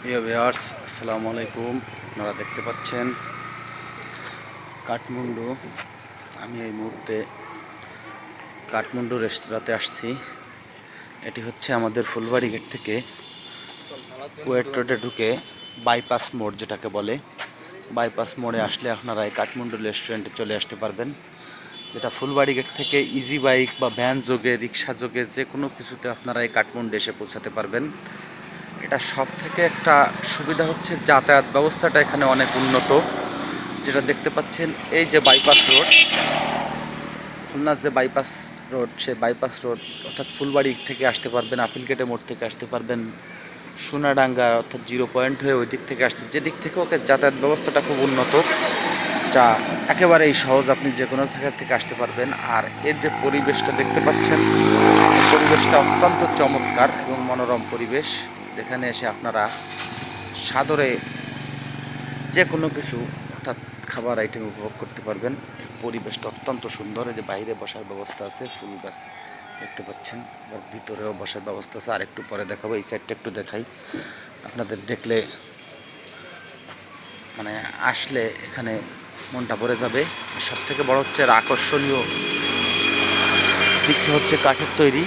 প্রিয় ভিউয়ার্স, আসসালামু আলাইকুম। আপনারা দেখতে পাচ্ছেন কাঠমান্ডু। আমি এই মুহূর্তে কাঠমান্ডু রেস্তোরাঁতে আসছি। এটি হচ্ছে আমাদের ফুলবাড়ি গেট থেকে কুয়েট রোডে ঢুকে বাইপাস মোড় যেটাকে বলে, বাইপাস মোড়ে আসলে আপনারা এই কাঠমান্ডু রেস্টুরেন্টে চলে আসতে পারবেন, যেটা ফুলবাড়ি গেট থেকে ইজি বাইক বা ভ্যান যোগে, রিক্সা যোগে যে কোনো কিছুতে আপনারা এই কাঠমান্ডু এসে পৌঁছাতে পারবেন। এটা সব থেকে একটা সুবিধা হচ্ছে যাতায়াত ব্যবস্থাটা এখানে অনেক উন্নত। যেটা দেখতে পাচ্ছেন এই যে বাইপাস রোড, খুলনার যে বাইপাস রোড, সেই বাইপাস রোড অর্থাৎ ফুলবাড়ি থেকে আসতে পারবেন, আপিলগেটের মোড় থেকে আসতে পারবেন, সোনাডাঙ্গা অর্থাৎ জিরো পয়েন্ট হয়ে ওই দিক থেকে আসতে, যে দিক থেকে ওকে যাতায়াত ব্যবস্থাটা খুব উন্নত, যা একেবারেই সহজ, আপনি যে কোনো জায়গা থেকে আসতে পারবেন। আর এর যে পরিবেশটা দেখতে পাচ্ছেন, পরিবেশটা অত্যন্ত চমৎকার এবং মনোরম পরিবেশ, যেখানে এসে আপনারা সাদরে যে কোনো কিছু অর্থাৎ খাবার আইটেম উপভোগ করতে পারবেন। পরিবেশটা অত্যন্ত সুন্দর। এই যে বাইরে বসার ব্যবস্থা আছে, ফুল গাছ দেখতে পাচ্ছেন, আবার ভিতরেও বসার ব্যবস্থা আছে। আর একটু পরে দেখাবো, এই সাইডটা একটু দেখাই আপনাদের, দেখলে মানে আসলে এখানে মনটা ভরে যাবে। সব থেকে বড় হচ্ছে আকর্ষণীয় দিকটা হচ্ছে কাঠের তৈরি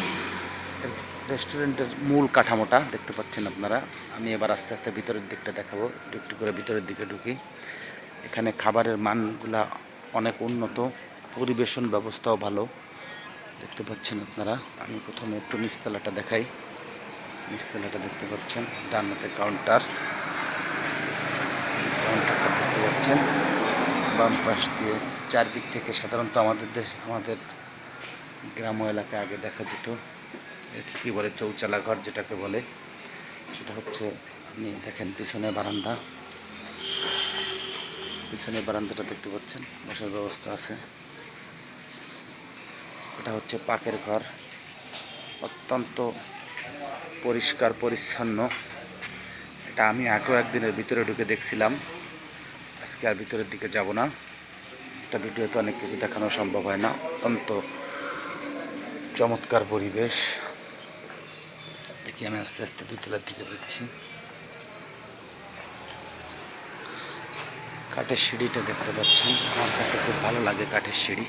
রেস্টুরেন্টের মূল কাঠামোটা দেখতে পাচ্ছেন আপনারা। আমি এবার আস্তে আস্তে ভিতরের দিকটা দেখাবো, একটু একটু করে ভিতরের দিকে ঢুকি। এখানে খাবারের মানগুলা অনেক উন্নত, পরিবেশন ব্যবস্থাও ভালো দেখতে পাচ্ছেন আপনারা। আমি প্রথমে একটু নিচতলাটা দেখাই। নিচতলাটা দেখতে পাচ্ছেন, ডান হাতে কাউন্টারটা দেখতে পাচ্ছেন। বাম পাশ দিয়ে চারদিক থেকে সাধারণত আমাদের গ্রাম্য এলাকায় আগে দেখা যেত একে কী বলে, চৌচালা ঘর যেটাকে বলে, সেটা হচ্ছে আপনি দেখেন পিছনে বারান্দাটা দেখতে পাচ্ছেন, বসার ব্যবস্থা আছে। এটা হচ্ছে পাকের ঘর, অত্যন্ত পরিষ্কার পরিচ্ছন্ন। এটা আমি আগেও একদিনের ভিতরে ঢুকে দেখছিলাম, আজকে আর ভিতরের দিকে যাব না। এটা ভিডিওতে অনেক কিছু দেখানো সম্ভব হয় না। অত্যন্ত চমৎকার পরিবেশ। দেখি আমি আস্তে আস্তে দুতলার দিকে যাচ্ছি। কাঠের সিঁড়িটা দেখতে পাচ্ছেন, আমার কাছে খুব ভালো লাগে কাঠের সিঁড়ি।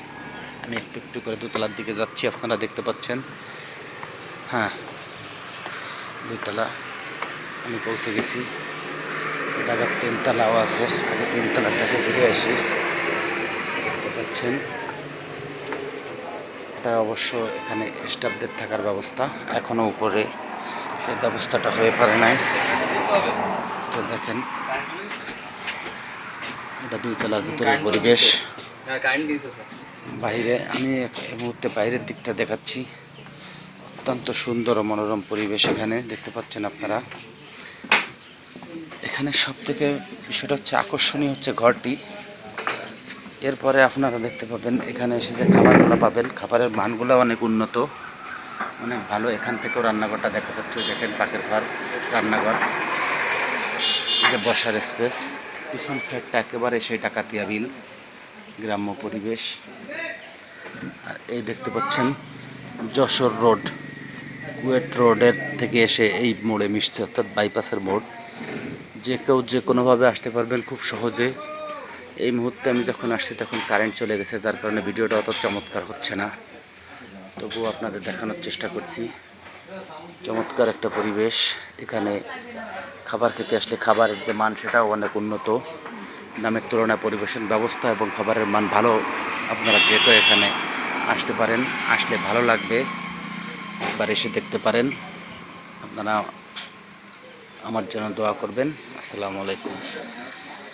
আমি একটু একটু করে দোতলার দিকে যাচ্ছি, আপনারা দেখতে পাচ্ছেন। হ্যাঁ, দুতলা আমি পৌঁছে গেছি। এটা আবার তিনতলাও আছে, আগে তিনতলাটাকে ঘুরে আসি। দেখতে পাচ্ছেন, এটা অবশ্য এখানে স্টাফদের থাকার ব্যবস্থা, এখনও উপরে সেই ব্যবস্থাটা হয়ে পারে নাই। তো দেখেন, এটা দুইতলার ভিতরের পরিবেশ। বাইরে আমি এই মুহূর্তে বাইরের দিকটা দেখাচ্ছি, অত্যন্ত সুন্দর ও মনোরম পরিবেশ এখানে দেখতে পাচ্ছেন আপনারা। এখানে সব থেকে বিষয়টা হচ্ছে আকর্ষণীয় হচ্ছে ঘরটি। এরপরে আপনারা দেখতে পাবেন এখানে এসে যে খাবারগুলো পাবেন, খাবারের মানগুলো অনেক উন্নত, অনেক ভালো। এখান থেকেও রান্নাঘরটা দেখা যাচ্ছে, দেখেন পাকের ঘর, রান্নাঘর, যে বসার স্পেস। পিছন সাইডটা একেবারে সেই ডাকাতিয়া বিল, গ্রাম্য পরিবেশ। আর এই দেখতে পাচ্ছেন যশোর রোড, কুয়েট রোডের থেকে এসে এই মোড়ে মিশছে, অর্থাৎ বাইপাসের মোড়। যে কেউ যে কোনোভাবে আসতে পারবেন খুব সহজে। এই মুহূর্তে আমি যখন আসছি তখন কারেন্ট চলে গেছে, যার কারণে ভিডিওটা অত চমৎকার হচ্ছে না, তবুও আপনাদের দেখানোর চেষ্টা করছি। চমৎকার একটা পরিবেশ। এখানে খাবার খেতে আসলে খাবারের যে মান সেটাও অনেক উন্নত, দামের তুলনায় পরিবেশন ব্যবস্থা এবং খাবারের মান ভালো। আপনারা যে কেউ এখানে আসতে পারেন, আসলে ভালো লাগবে, একবার এসে দেখতে পারেন। আপনারা আমার জন্য দোয়া করবেন। আসসালামু আলাইকুম।